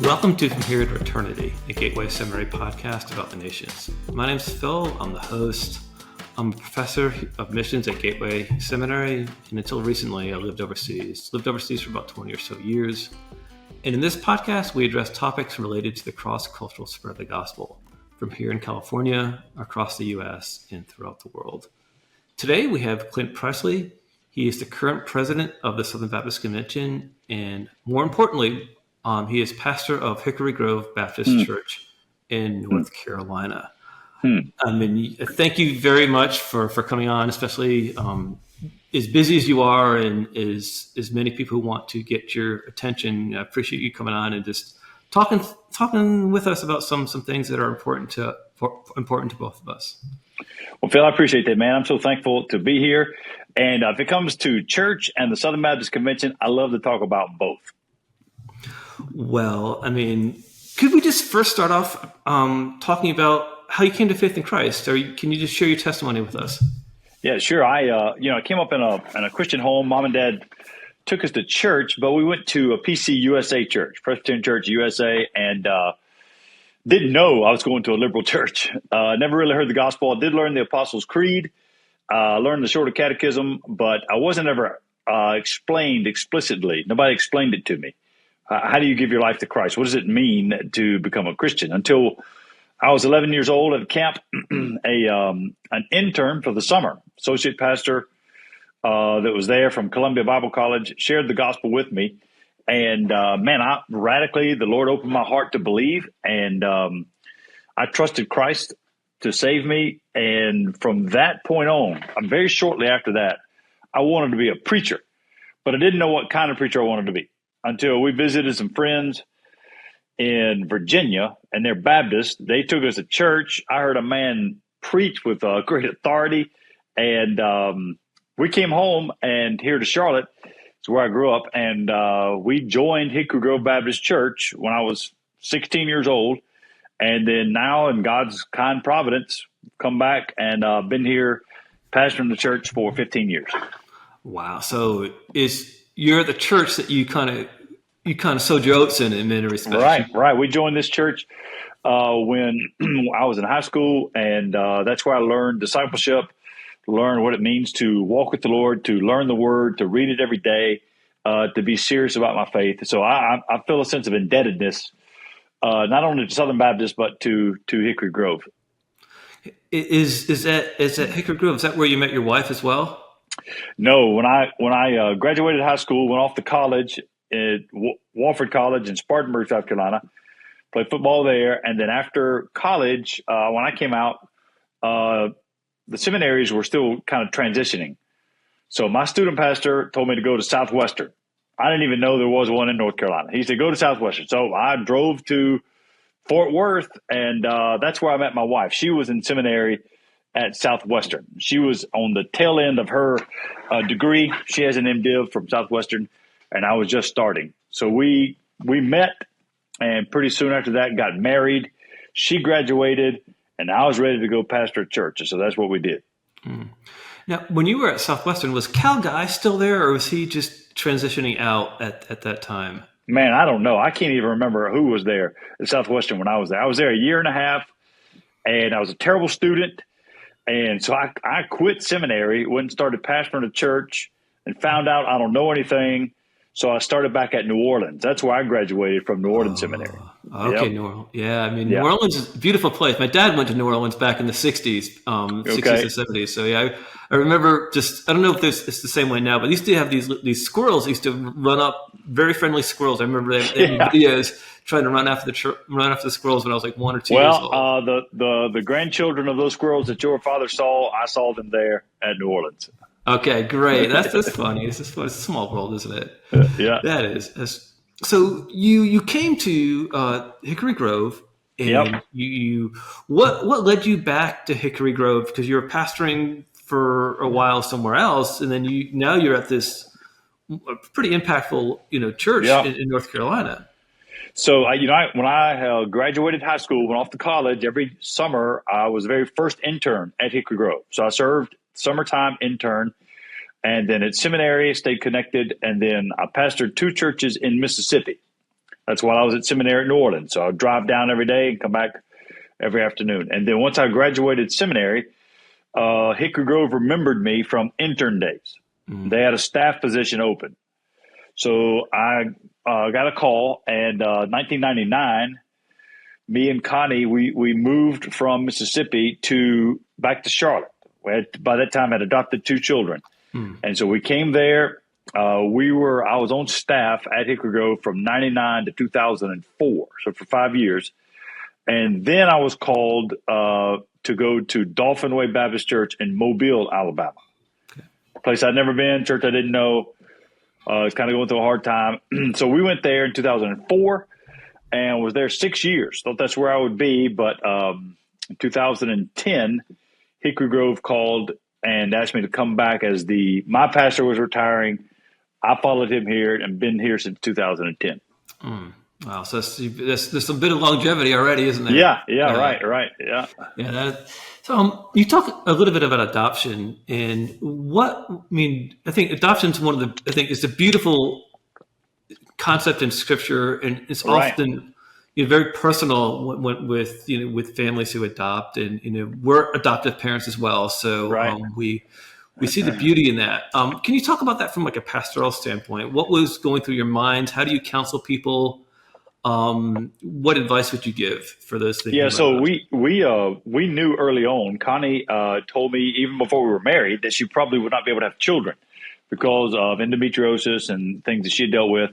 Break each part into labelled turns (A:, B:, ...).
A: Welcome to From Here to Eternity, a Gateway Seminary podcast about the nations. My name's Phil. I'm the host. I'm a professor of missions at Gateway Seminary, and until recently, I lived overseas. Lived overseas for about 20 or so years. And in this podcast, we address topics related to the cross-cultural spread of the gospel, from here in California, across the U.S., and throughout the world. Today, we have Clint Pressley. He is the current president of the Southern Baptist Convention, and more importantly, he is pastor of Hickory Grove Baptist Church in North Carolina. I mean, thank you very much for coming on, especially as busy as you are and as many people who want to get your attention. I appreciate you coming on and just talking with us about some things that are important to both of us.
B: Well, Phil, I appreciate that, man. I'm so thankful to be here. And if it comes to church and the Southern Baptist Convention, I love to talk about both.
A: Well, I mean, could we just first start off talking about how you came to faith in Christ? Can you just share your testimony with us?
B: Yeah, sure. I came up in a Christian home. Mom and Dad took us to church, but we went to a PC USA church, Presbyterian Church USA, and didn't know I was going to a liberal church. Never really heard the gospel. I did learn the Apostles' Creed, learned the Shorter Catechism, but I wasn't ever explained explicitly. Nobody explained it to me. How do you give your life to Christ? What does it mean to become a Christian? Until I was 11 years old at camp, an intern for the summer, associate pastor that was there from Columbia Bible College, shared the gospel with me. And the Lord opened my heart to believe. And I trusted Christ to save me. And from that point on, very shortly after that, I wanted to be a preacher. But I didn't know what kind of preacher I wanted to be until we visited some friends in Virginia, and they're Baptist. They took us to church. I heard a man preach with great authority, and we came home and here to Charlotte. It's where I grew up, and we joined Hickory Grove Baptist Church when I was 16 years old, and then now in God's kind providence, come back and been here pastoring the church for 15 years.
A: Wow! So you're the church that you kind of sowed your oats in many respects.
B: Right. We joined this church when I was in high school, and that's where I learned discipleship, learned what it means to walk with the Lord, to learn the Word, to read it every day, to be serious about my faith. So I feel a sense of indebtedness, not only to Southern Baptist, but to Hickory Grove.
A: Is that Hickory Grove? Is that where you met your wife as well?
B: No, when I graduated high school, went off to college at Wofford College in Spartanburg, South Carolina, played football there. And then after college, when I came out, the seminaries were still kind of transitioning. So my student pastor told me to go to Southwestern. I didn't even know there was one in North Carolina. He said, go to Southwestern. So I drove to Fort Worth, and that's where I met my wife. She was in seminary at Southwestern. She was on the tail end of her degree. She has an MDiv from Southwestern, and I was just starting. So we met, and pretty soon after that got married. She graduated, and I was ready to go pastor a church. And so that's what we did.
A: Now, when you were at Southwestern, was Cal Guy still there, or was he just transitioning out at that time?
B: Man, I don't know. I can't even remember who was there at Southwestern when I was there. I was there a year and a half, and I was a terrible student. And so I quit seminary, went and started pastoring a church, and found out I don't know anything. So I started back at New Orleans. That's where I graduated from, New Orleans Seminary.
A: Okay, yep. New Orleans. Yeah, I mean, New Orleans is a beautiful place. My dad went to New Orleans back in the 60s, 60s and 70s. So yeah, I remember I don't know if it's the same way now, but they used to have these squirrels used to run up, very friendly squirrels. I remember they had videos trying to run after the squirrels when I was like 1 or 2 years old.
B: The grandchildren of those squirrels that your father saw, I saw them there at New Orleans.
A: Okay, great. That's funny. It's a small world, isn't it?
B: Yeah,
A: that is. So you came to Hickory Grove, and what led you back to Hickory Grove? Because you were pastoring for a while somewhere else, and then now you're at this pretty impactful church in North Carolina.
B: So when I graduated high school, went off to college, every summer I was the very first intern at Hickory Grove. So I served summertime intern, and then at seminary, stayed connected, and then I pastored 2 churches in Mississippi. That's while I was at seminary in New Orleans. So I'd drive down every day and come back every afternoon. And then once I graduated seminary, Hickory Grove remembered me from intern days. They had a staff position open. So I got a call, and 1999, me and Connie, we moved from Mississippi back to Charlotte. We had, by that time, had adopted 2 children. And so we came there. I was on staff at Hickory Grove from 99 to 2004, so for 5 years. And then I was called to go to Dolphin Way Baptist Church in Mobile, Alabama. Okay. A place I'd never been, church I didn't know. Was kind of going through a hard time. So we went there in 2004 and was there 6 years. Thought that's where I would be. But in 2010, Hickory Grove called and asked me to come back as my pastor was retiring. I followed him here and been here since 2010.
A: Wow. So there's some bit of longevity already, isn't there?
B: Yeah. Right. Yeah.
A: Yeah. So you talk a little bit about adoption and I think adoption is it's a beautiful concept in Scripture, and it's often very personal with families who adopt, and we're adoptive parents as well. So we see the beauty in that. Can you talk about that from like a pastoral standpoint? What was going through your mind? How do you counsel people? What advice would you give for those things? Yeah,
B: so we knew early on. Connie told me even before we were married that she probably would not be able to have children because of endometriosis and things that she had dealt with.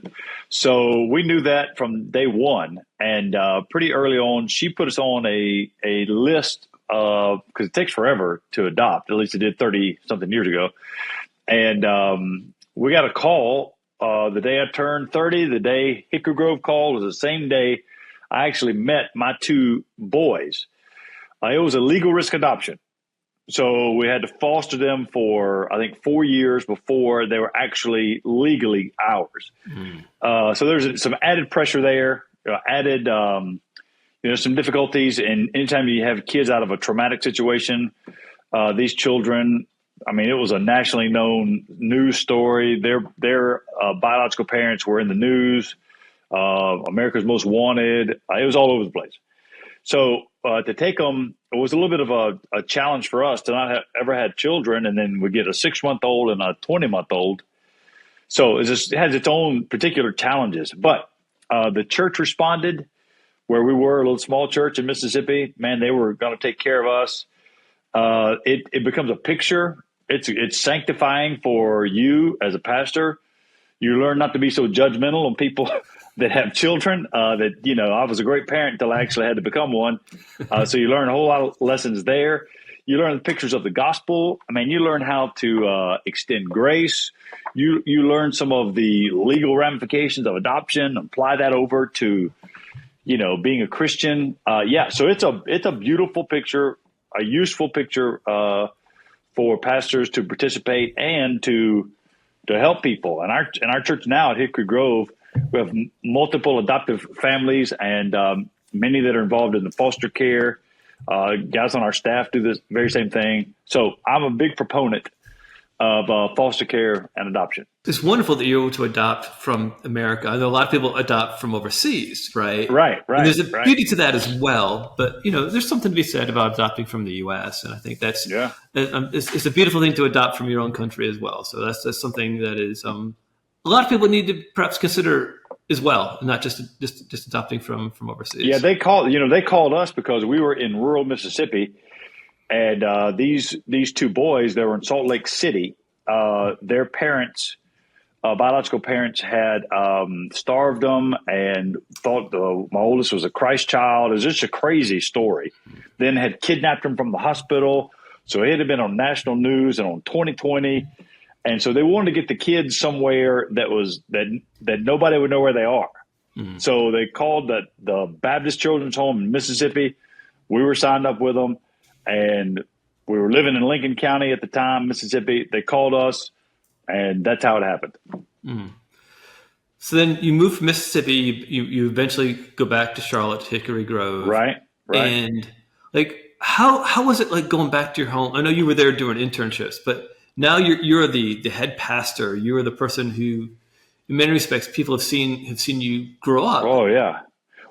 B: So we knew that from day one, and pretty early on, she put us on a list of, because it takes forever to adopt. At least it did 30 something years ago, and we got a call. The day I turned 30, the day Hickory Grove called was the same day I actually met my 2 boys. It was a legal risk adoption. So we had to foster them for, I think, 4 years before they were actually legally ours. So there's some added pressure there, some difficulties. And anytime you have kids out of a traumatic situation, these children, I mean, it was a nationally known news story. Their biological parents were in the news. America's Most Wanted. It was all over the place. So to take them, it was a little bit of a challenge for us to not have ever had children, and then we get a 6-month-old and a 20-month-old. So it has its own particular challenges. But the church responded. Where we were, a little small church in Mississippi, man, they were going to take care of us. It becomes a picture. It's sanctifying for you as a pastor. You learn not to be so judgmental on people that have children. I was a great parent until I actually had to become one. So you learn a whole lot of lessons there. You learn the pictures of the gospel. I mean, you learn how to extend grace. You learn some of the legal ramifications of adoption. Apply that over to, being a Christian. So it's a beautiful picture, a useful picture for pastors to participate and to help people. And our church now at Hickory Grove, we have multiple adoptive families and many that are involved in the foster care. Guys on our staff do this very same thing. So I'm a big proponent of foster care and adoption.
A: It's wonderful that you're able to adopt from America. I know a lot of people adopt from overseas, right?
B: Right.
A: And there's a beauty to that as well. But, there's something to be said about adopting from the U.S. And I think that's it's a beautiful thing to adopt from your own country as well. So that's something that is a lot of people need to perhaps consider as well, not just adopting from overseas.
B: Yeah, they called us because we were in rural Mississippi. And these 2 boys, they were in Salt Lake City. Their parents, biological parents, had starved them and thought my oldest was a Christ child. It was just a crazy story. Then had kidnapped them from the hospital. So it had been on national news and on 2020. And so they wanted to get the kids somewhere that nobody would know where they are. So they called the Baptist Children's Home in Mississippi. We were signed up with them. And we were living in Lincoln County at the time, Mississippi. They called us, and that's how it happened.
A: So then you move from Mississippi. You eventually go back to Charlotte, Hickory Grove.
B: Right.
A: And how was it like going back to your home? I know you were there doing internships, but now you're the head pastor. You're the person who in many respects, people have seen you grow up.
B: Oh yeah.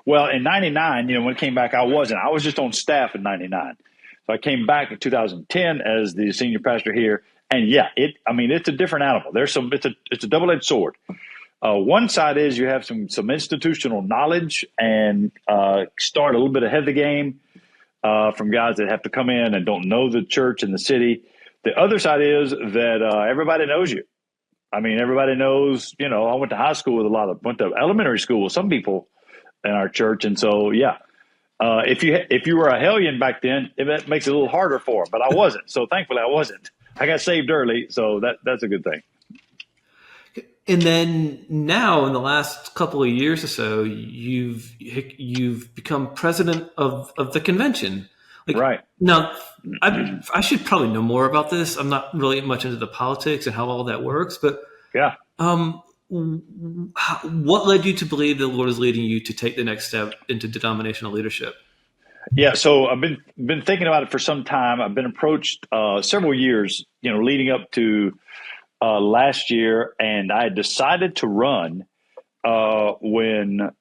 B: Well, in '99, when it came back, I was just on staff in '99. So I came back in 2010 as the senior pastor here. And yeah, it's a different animal. It's a double-edged sword. One side is you have some institutional knowledge and start a little bit ahead of the game from guys that have to come in and don't know the church and the city. The other side is that everybody knows you. I mean, everybody knows, I went to high school with went to elementary school with some people in our church. And so, yeah, if you were a hellion back then, that makes it a little harder for them. But I wasn't. So thankfully I wasn't. I got saved early. So that's a good thing.
A: And then now, in the last couple of years or so, you've become president of the convention.
B: Right.
A: Now, I should probably know more about this. I'm not really much into the politics and how all that works, but
B: yeah.
A: What led you to believe the Lord is leading you to take the next step into denominational leadership?
B: Yeah, so I've been thinking about it for some time. I've been approached several years, leading up to last year, and I decided to run when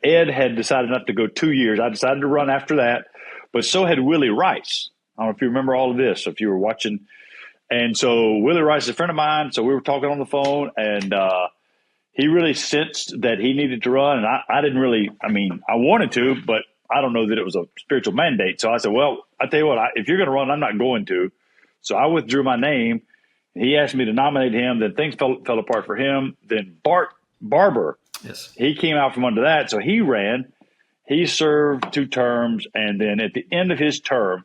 B: Ed had decided not to go 2 years. I decided to run after that, but so had Willie Rice. I don't know if you remember all of this, if you were watching. And so Willie Rice is a friend of mine, so we were talking on the phone, and he really sensed that he needed to run, and I didn't really. I wanted to, but I don't know that it was a spiritual mandate. So I said, well, I tell you what, if you're going to run, I'm not going to. So I withdrew my name. He asked me to nominate him. Then things fell apart for him. Then Bart Barber,
A: yes,
B: he came out from under that. So he ran. He served 2 terms. And then at the end of his term,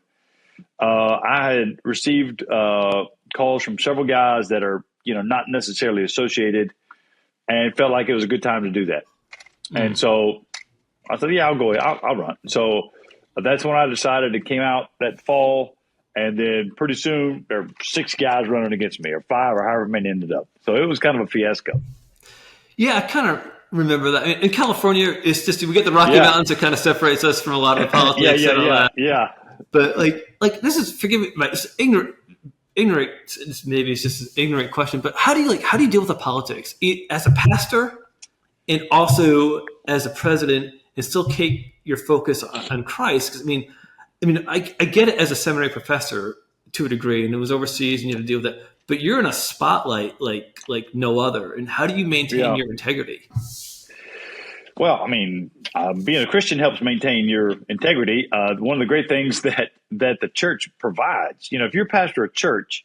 B: I had received calls from several guys that are, not necessarily associated, and it felt like it was a good time to do that. And so I said, yeah, I'll go. I'll run. So that's when I decided. It came out that fall. And then pretty soon there were 6 guys running against me, or 5, or however many ended up. So it was kind of a fiasco.
A: Yeah, I kind of remember that. In California, it's just we get the Rocky Mountains that kind of separates us from a lot of the politics and all that.
B: Yeah.
A: But like this is, forgive me, it's ignorant. Maybe it's just an ignorant question. But how do you deal with the politics as a pastor, and also as a president, and still keep your focus on Christ? Because I get it as a seminary professor to a degree, and it was overseas and you had to deal with that. But you're in a spotlight like no other. And how do you maintain your integrity?
B: Well, being a Christian helps maintain your integrity. One of the great things that the church provides, if you're a pastor of a church,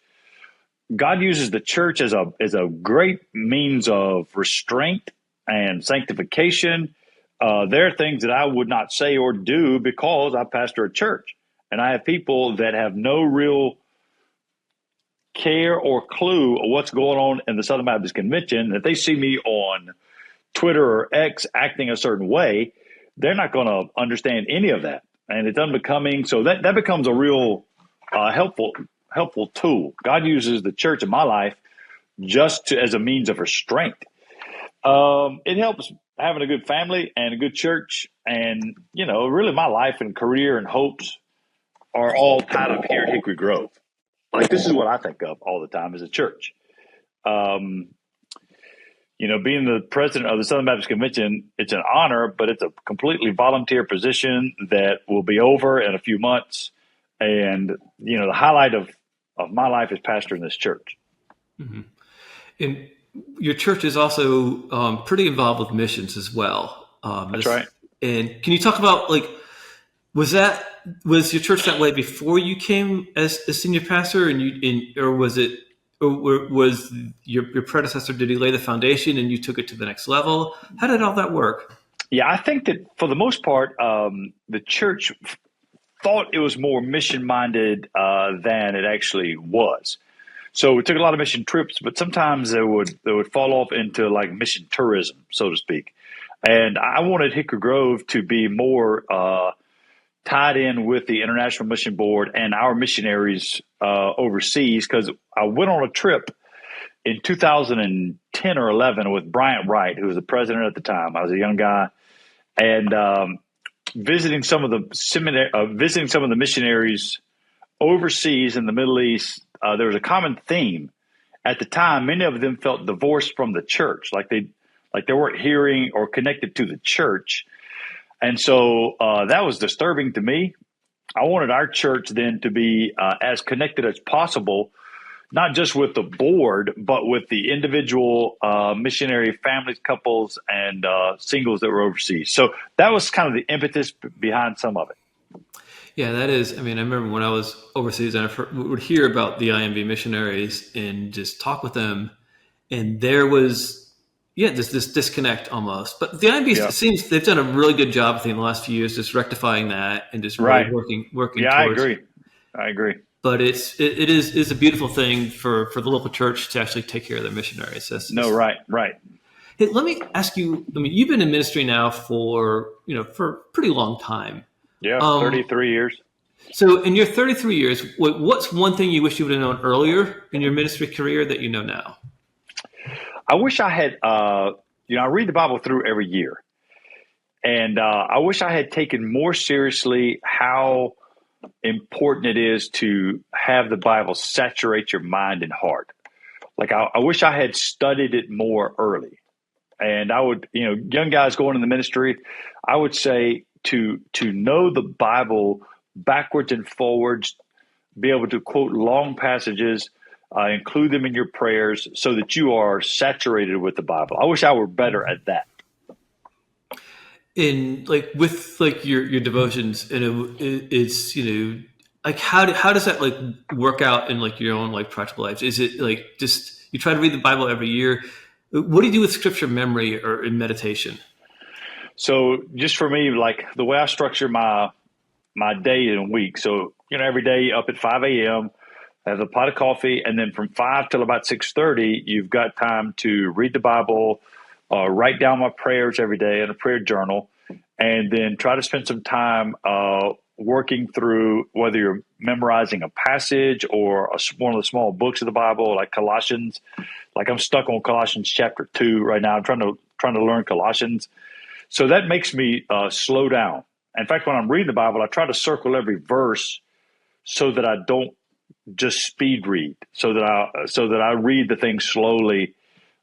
B: God uses the church as a great means of restraint and sanctification. There are things that I would not say or do because I pastor a church, and I have people that have no real care or clue of what's going on in the Southern Baptist Convention. If they see me on Twitter or X acting a certain way, they're not going to understand any of that, and it's unbecoming. So that becomes a real helpful tool. God uses the church in my life just as a means of restraint. It helps having a good family and a good church, and really my life and career and hopes are all tied up here at Hickory Grove. This is what I think of all the time as a church. Being the president of the Southern Baptist Convention, it's an honor, but it's a completely volunteer position that will be over in a few months. And the highlight of my life is pastoring this church.
A: Mm-hmm. And your church is also pretty involved with missions as well.
B: That's right.
A: And can you talk about was your church that way before you came as a senior pastor, or was your predecessor, did he lay the foundation and you took it to the next level? How did all that work?
B: Yeah, I think that for the most part, the church thought it was more mission minded than it actually was. So we took a lot of mission trips, but sometimes they would fall off into mission tourism, so to speak. And I wanted Hickory Grove to be more tied in with the International Mission Board and our missionaries overseas, because I went on a trip in 2010 or 11 with Bryant Wright, who was the president at the time. I was a young guy, and visiting some of the missionaries overseas in the Middle East. There was a common theme, at the time, many of them felt divorced from the church, like they weren't hearing or connected to the church. And so that was disturbing to me. I wanted our church then to be as connected as possible, not just with the board, but with the individual missionary families, couples, and singles that were overseas. So that was kind of the impetus behind some of it.
A: Yeah, that is. I mean, I remember when I was overseas, and we would hear about the IMB missionaries and just talk with them, and there was, this disconnect almost. But the IMB seems they've done a really good job, I think, in the last few years, just rectifying that and just really working.
B: Yeah,
A: towards.
B: I agree.
A: But it is a beautiful thing for the local church to actually take care of their missionaries.
B: Right.
A: Hey, let me ask you. I mean, you've been in ministry now for a pretty long time.
B: Yeah, 33 years.
A: So in your 33 years, what's one thing you wish you would have known earlier in your ministry career that you know now?
B: I wish I had, I read the Bible through every year. And I wish I had taken more seriously how important it is to have the Bible saturate your mind and heart. Like, I wish I had studied it more early. And I would, young guys going in the ministry, I would say to know the Bible backwards and forwards, be able to quote long passages, include them in your prayers so that you are saturated with the Bible. I wish I were better at that.
A: In with your devotions, and it's how does that work out in your own practical lives? Is it just you try to read the Bible every year? What do you do with scripture memory or in meditation?
B: So just for me, the way I structure my day and week. So, every day up at 5 a.m., have a pot of coffee. And then from 5 till about 6:30, you've got time to read the Bible, write down my prayers every day in a prayer journal, and then try to spend some time working through whether you're memorizing a passage or one of the small books of the Bible, like Colossians. I'm stuck on Colossians chapter 2 right now. I'm trying to learn Colossians. So that makes me slow down. In fact, when I'm reading the Bible, I try to circle every verse so that I don't just speed read, so that I read the thing slowly.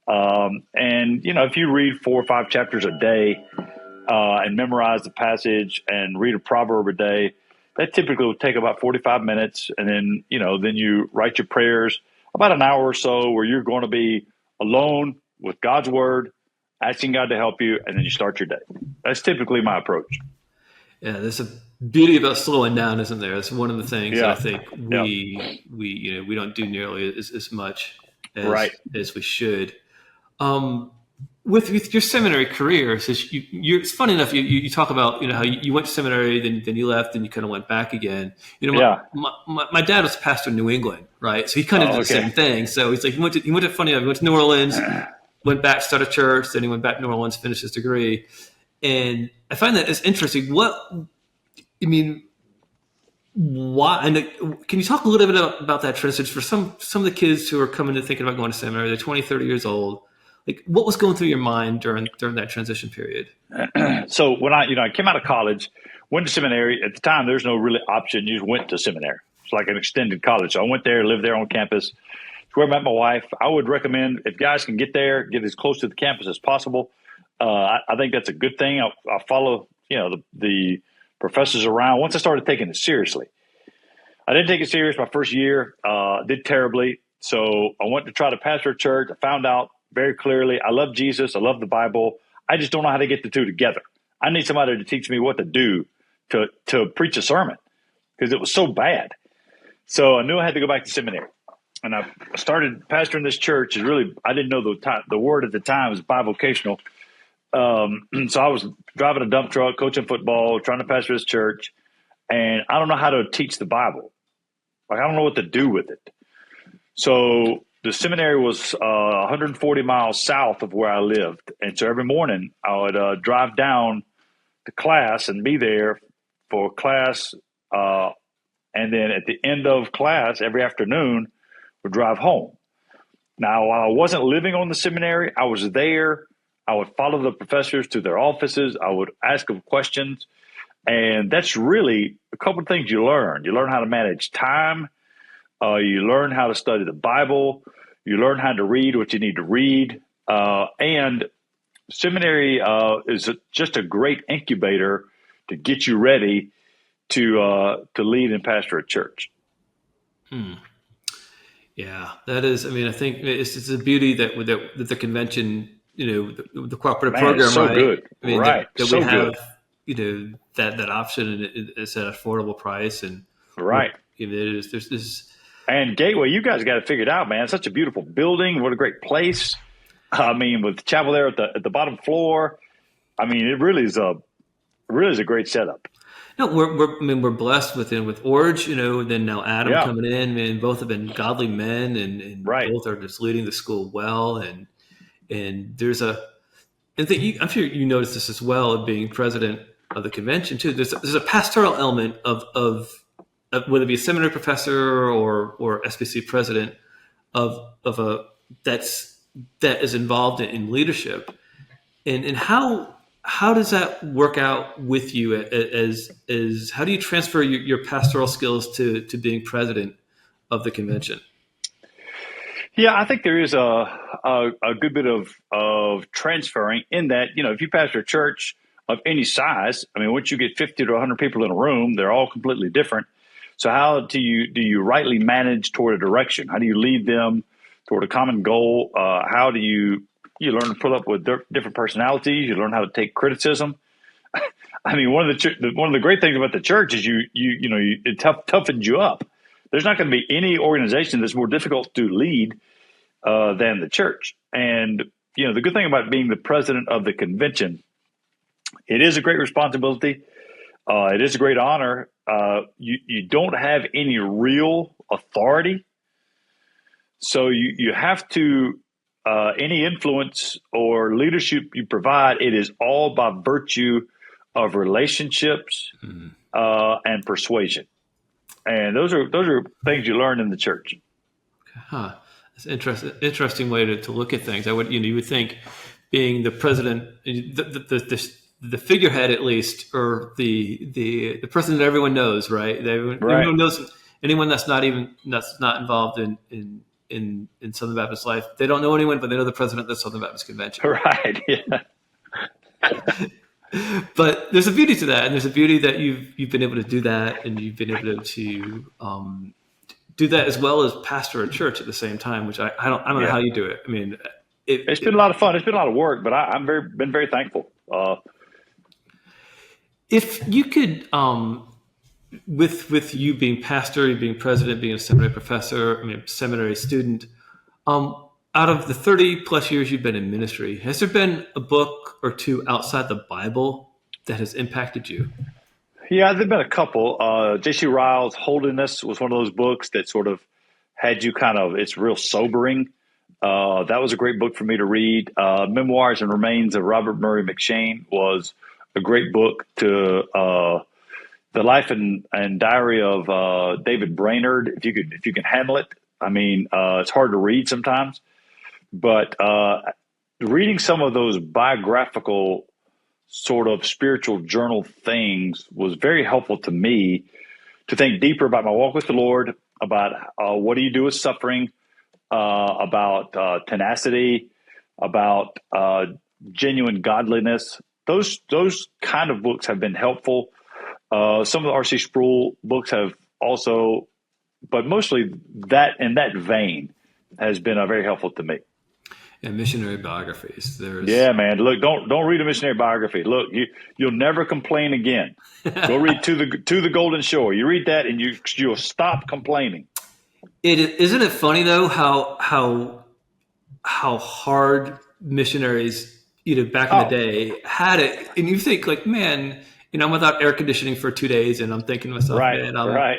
B: And if you read 4 or 5 chapters a day and memorize the passage and read a proverb a day, that typically will take about 45 minutes. And then you write your prayers about an hour or so where you're going to be alone with God's word, asking God to help you, and then you start your day. That's typically my approach.
A: Yeah, there's a beauty about slowing down, isn't there? It's one of the things that I think we don't do nearly as much as we should. With your seminary career, it's funny enough. You talk about how you went to seminary, then you left, and you kind of went back again. My dad was a pastor in New England, right? So he kind of did the same thing. So he's he went to New Orleans, went back, started a church, then he went back to New Orleans, finished his degree. And I find that it's interesting. Why? And can you talk a little bit about that transition for some of the kids who are coming to thinking about going to seminary? They're 20, 30 years old. What was going through your mind during that transition period?
B: So when I came out of college, went to seminary. At the time, there's no really option. You just went to seminary. It's like an extended college. So I went there, lived there on campus. It's where I met my wife. I would recommend if guys can get there, get as close to the campus as possible. I think that's a good thing. I follow, the professors around. Once I started taking it seriously, I didn't take it serious my first year. Did terribly. So I went to try to pastor a church. I found out very clearly I love Jesus. I love the Bible. I just don't know how to get the two together. I need somebody to teach me what to do to preach a sermon because it was so bad. So I knew I had to go back to seminary. And I started pastoring this church. I didn't know the word at the time was bivocational. So I was driving a dump truck, coaching football, trying to pastor this church, and I don't know how to teach the Bible. I don't know what to do with it. So the seminary was 140 miles south of where I lived. And so every morning I would drive down to class and be there for class. And then at the end of class, every afternoon, would drive home. Now, while I wasn't living on the seminary, I was there. I would follow the professors to their offices. I would ask them questions. And that's really a couple of things you learn. You learn how to manage time. You learn how to study the Bible. You learn how to read what you need to read. And seminary is just a great incubator to get you ready to lead and pastor a church.
A: Yeah, that is. I mean, I think it's a beauty that the convention, the cooperative program,
B: it's so
A: right?
B: good,
A: I mean,
B: right?
A: that
B: So
A: we have,
B: good.
A: that option, and it's at an affordable price, and
B: Right.
A: There's this.
B: And Gateway, you guys got it figured out, man. It's such a beautiful building. What a great place. I mean, with the chapel there at the bottom floor. I mean, it really is a great setup.
A: No, we're blessed with Orge, and then now Adam coming in. I mean, both have been godly men, and
B: right.
A: both are just leading the school well. And there's I'm sure you noticed this as well, of being president of the convention too. There's a pastoral element of whether it be a seminary professor or SBC president of that is involved in leadership, and how does that work out with you as how do you transfer your pastoral skills to being president of the convention?
B: Yeah, I think there is a good bit of transferring in that, if you pastor a church of any size, I mean, once you get 50 to 100 people in a room, they're all completely different. So how do you rightly manage toward a direction? How do you lead them toward a common goal? How do you learn to put up with different personalities? You learn how to take criticism. I mean, one of the great things about the church is it toughens you up. There's not going to be any organization that's more difficult to lead than the church. And the good thing about being the president of the convention, it is a great responsibility. It is a great honor. You don't have any real authority, so you have to. Any influence or leadership you provide, it is all by virtue of relationships and persuasion, and those are things you learn in the church.
A: Huh. That's an interesting way to look at things. You would think, being the president, the figurehead at least, or the person that everyone knows, right? Everyone knows. Anyone that's not involved in Southern Baptist life, they don't know anyone, but they know the president of the Southern Baptist Convention.
B: Right. Yeah.
A: But there's a beauty to that, and there's a beauty that you've been able to do that, and you've been able to do that as well as pastor a church at the same time, which I don't know how you do it. I mean, it's
B: been a lot of fun. It's been a lot of work, but I've been very thankful.
A: If you could, with you being pastor, you being president, being a seminary professor, seminary student, out of the 30 plus years you've been in ministry, has there been a book or two outside the Bible that has impacted you?
B: Yeah, there've been a couple. J.C. Ryle's Holiness was one of those books that sort of had you it's real sobering. That was a great book for me to read. Memoirs and Remains of Robert Murray McShane was a great book. To the life and diary of David Brainerd, if you can handle it. I mean, it's hard to read sometimes, but reading some of those biographical sort of spiritual journal things was very helpful to me to think deeper about my walk with the Lord, about what do you do with suffering, about tenacity, about genuine godliness. Those kind of books have been helpful. Some of the R.C. Sproul books have also, but mostly that in that vein has been very helpful to me.
A: And missionary biographies.
B: Yeah, man. Look, don't read a missionary biography. Look, you'll never complain again. Go read to the Golden Shore. You read that, and you'll stop complaining.
A: Isn't it funny though how hard missionaries back in the day had it, and you think like, man, I'm without air conditioning for 2 days, and I'm thinking to myself, man,
B: right.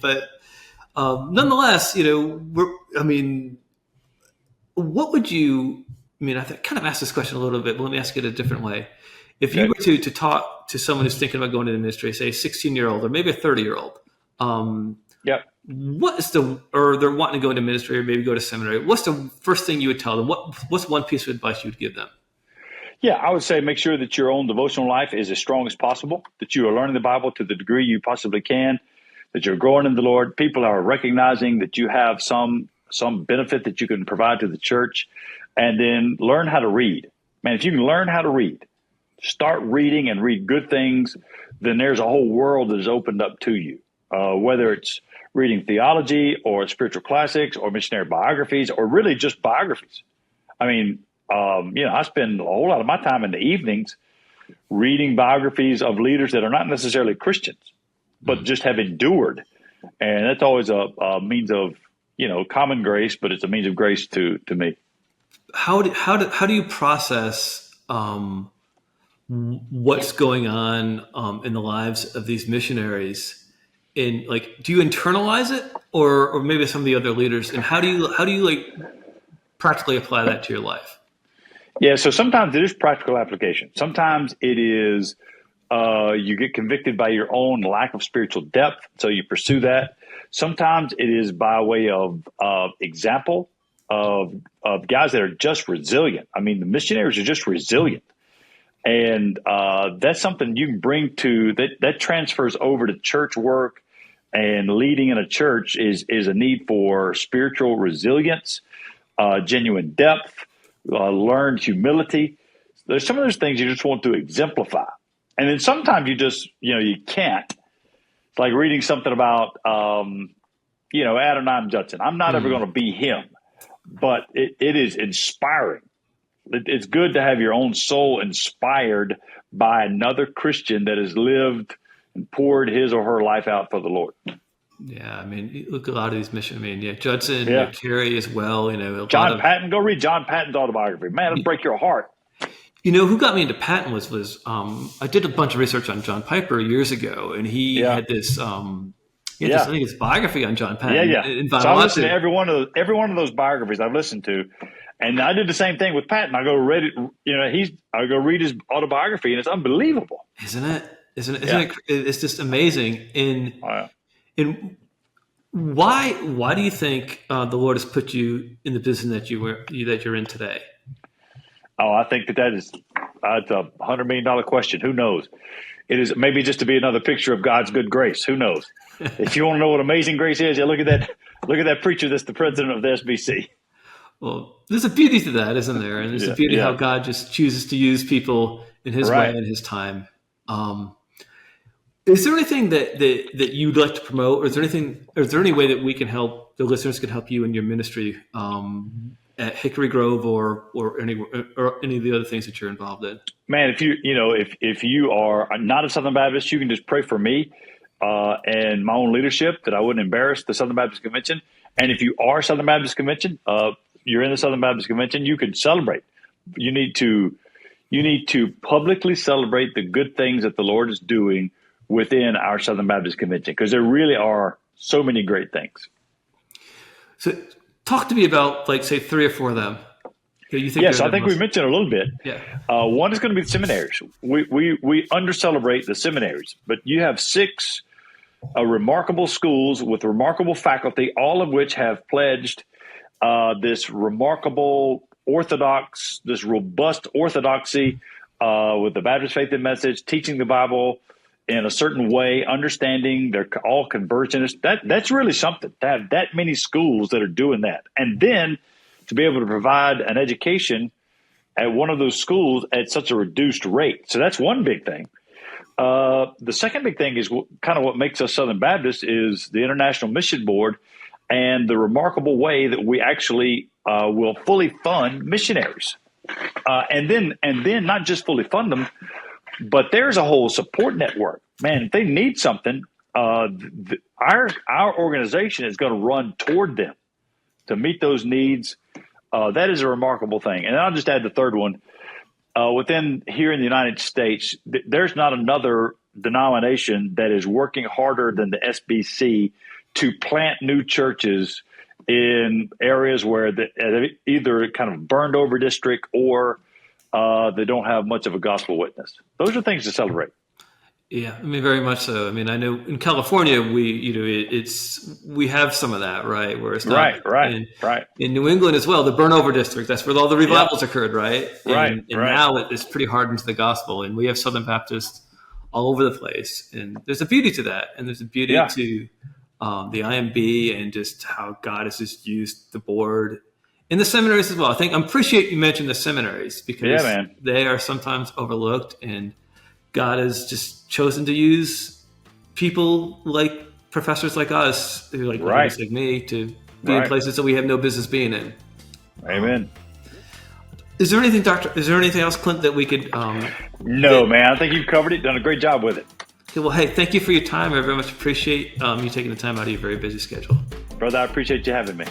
A: But nonetheless, what would you? I kind of asked this question a little bit, but let me ask it a different way. If you were to talk to someone who's thinking about going into ministry, say a 16-year-old or maybe a 30-year-old, what is or they're wanting to go into ministry or maybe go to seminary, what's the first thing you would tell them? What's one piece of advice you would give them?
B: Yeah, I would say make sure that your own devotional life is as strong as possible, that you are learning the Bible to the degree you possibly can, that you're growing in the Lord. People are recognizing that you have some some benefit that you can provide to the church, and then learn how to read. Man, if you can learn how to read, start reading and read good things, then there's a whole world that is opened up to you, whether it's reading theology or spiritual classics or missionary biographies or really just biographies. I mean, I spend a whole lot of my time in the evenings reading biographies of leaders that are not necessarily Christians, but just have endured. And that's always a means of, common grace, but it's a means of grace to me.
A: How do you process what's going on in the lives of these missionaries? In do you internalize it, or maybe some of the other leaders? And how do you practically apply that to your life?
B: Yeah, so sometimes it is practical application. Sometimes it is you get convicted by your own lack of spiritual depth, so you pursue that. Sometimes it is by way of example of guys that are just resilient. I mean, the missionaries are just resilient. And that's something you can bring to that transfers over to church work, and leading in a church is a need for spiritual resilience, genuine depth, learned humility. There's some of those things you just want to exemplify. And then sometimes you just, you can't. It's like reading something about, Adoniram Judson. I'm not ever going to be him, but it is inspiring. It's good to have your own soul inspired by another Christian that has lived and poured his or her life out for the Lord.
A: Yeah, I mean, you look at a lot of these missions. I mean, Judson, Carey as well.
B: John Patton. Go read John Patton's autobiography. Man, it'll break your heart.
A: Who got me into Patton was I did a bunch of research on John Piper years ago, and he had this. I think it's biography on John Patton.
B: So I listened to every one of those biographies I've listened to. And I did the same thing with Patton. I go read it. I go read his autobiography, and it's unbelievable,
A: isn't it? It? It's just amazing. And why do you think the Lord has put you in the position that you're in today?
B: Oh, I think that's a $100 million question. Who knows? It is maybe just to be another picture of God's good grace. Who knows? If you want to know what amazing grace is, look at that preacher that's the president of the SBC.
A: Well, there's a beauty to that, isn't there? And there's a beauty how God just chooses to use people in His way and His time. Is there anything that you'd like to promote, or is there any way that we can help, the listeners can help you in your ministry at Hickory Grove or any of the other things that you're involved in?
B: Man, if you are not a Southern Baptist, you can just pray for me and my own leadership that I wouldn't embarrass the Southern Baptist Convention. And if you are Southern Baptist Convention, you're in the Southern Baptist Convention, you can celebrate. You need to publicly celebrate the good things that the Lord is doing within our Southern Baptist Convention, because there really are so many great things.
A: So talk to me about, say, 3 or 4 of them.
B: Yes, I think we mentioned a little bit.
A: Yeah.
B: One is going to be the seminaries. We under-celebrate the seminaries, but you have 6 remarkable schools with remarkable faculty, all of which have pledged this remarkable this robust orthodoxy with the Baptist faith and message, teaching the Bible in a certain way, understanding they're all convergentists. That's really something, to have that many schools that are doing that. And then to be able to provide an education at one of those schools at such a reduced rate. So that's one big thing. The second big thing is kind of what makes us Southern Baptists is the International Mission Board and the remarkable way that we actually will fully fund missionaries. And then not just fully fund them, but there's a whole support network. Man, if they need something, our organization is going to run toward them to meet those needs. That is a remarkable thing. And I'll just add the third one. Within here in the United States, there's not another denomination that is working harder than the SBC to plant new churches in areas where they either kind of burned over district or they don't have much of a gospel witness. Those are things to celebrate.
A: Yeah, I mean, very much so. I mean, I know in California, we have some of that, right? Where it's not
B: right.
A: In New England as well, the burnover district, that's where all the revivals occurred, right? And now it's pretty hardened to the gospel, and we have Southern Baptists all over the place. And there's a beauty to that, and there's a beauty to the IMB and just how God has just used the board in the seminaries as well. I appreciate you mentioned the seminaries because they are sometimes overlooked, and God has just chosen to use people like professors like us, who like me, to be in places that we have no business being in.
B: Amen.
A: Is there anything, Doctor? Is there anything else, Clint, that we could?
B: No, man. I think you've covered it. Done a great job with it.
A: Okay, well, hey, thank you for your time. I very much appreciate you taking the time out of your very busy schedule.
B: Brother, I appreciate you having me.